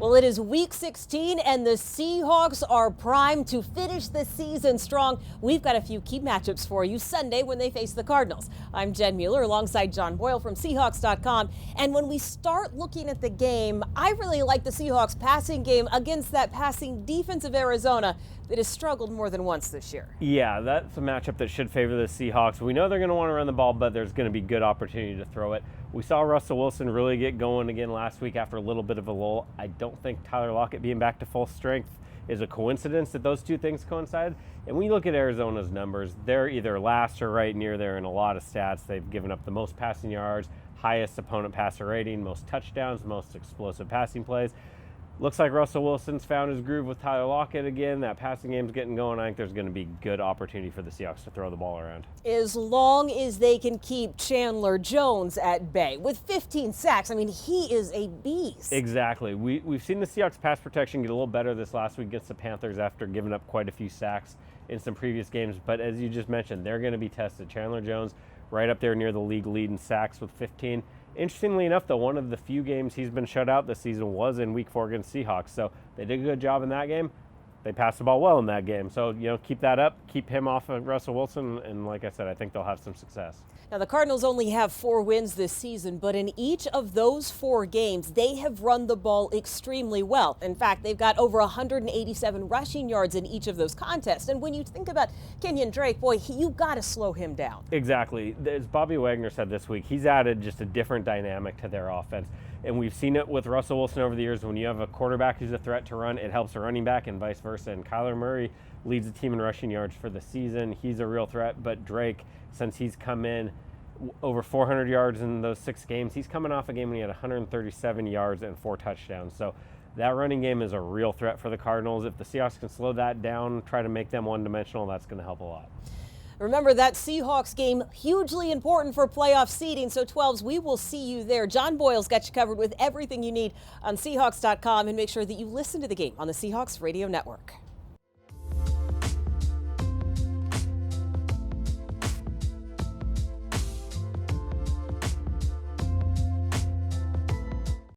Well, it is week 16 and the Seahawks are primed to finish the season strong. We've got a few key matchups for you Sunday when they face the Cardinals. I'm Jen Mueller alongside John Boyle from Seahawks.com. And when we start looking at the game, I really like the Seahawks passing game against that passing defense of Arizona that has struggled more than once this year. Yeah, that's a matchup that should favor the Seahawks. We know they're going to want to run the ball, but there's going to be good opportunity to throw it. We saw Russell Wilson really get going again last week after a little bit of a lull. I don't think Tyler Lockett being back to full strength is a coincidence that those two things coincide. And when you look at Arizona's numbers, they're either last or right near there in a lot of stats. They've given up the most passing yards, highest opponent passer rating, most touchdowns, most explosive passing plays. Looks like Russell Wilson's found his groove with Tyler Lockett again. That passing game's getting going. I think there's going to be good opportunity for the Seahawks to throw the ball around. As long as they can keep Chandler Jones at bay with 15 sacks, I mean, he is a beast. Exactly. We've seen the Seahawks pass protection get a little better this last week against the Panthers after giving up quite a few sacks in some previous games. But as you just mentioned, they're going to be tested. Chandler Jones right up there near the league lead in sacks with 15. Interestingly enough, though, one of the few games he's been shut out this season was in Week 4 against Seahawks. So they did a good job in that game. They passed the ball well in that game. So, keep that up. Keep him off of Russell Wilson. And like I said, I think they'll have some success. Now, the Cardinals only have 4 wins this season, but in each of those 4 games, they have run the ball extremely well. In fact, they've got over 187 rushing yards in each of those contests. And when you think about Kenyon Drake, boy, you got to slow him down. Exactly. As Bobby Wagner said this week, he's added just a different dynamic to their offense. And we've seen it with Russell Wilson over the years. When you have a quarterback who's a threat to run, it helps a running back and vice versa. And Kyler Murray leads the team in rushing yards for the season. He's a real threat. But Drake, since he's come in over 400 yards in those 6 games, he's coming off a game when he had 137 yards and 4 touchdowns. So that running game is a real threat for the Cardinals. If the Seahawks can slow that down, try to make them one-dimensional, that's going to help a lot. Remember that Seahawks game, hugely important for playoff seeding. So 12s, we will see you there. John Boyle's got you covered with everything you need on Seahawks.com, and make sure that you listen to the game on the Seahawks Radio Network.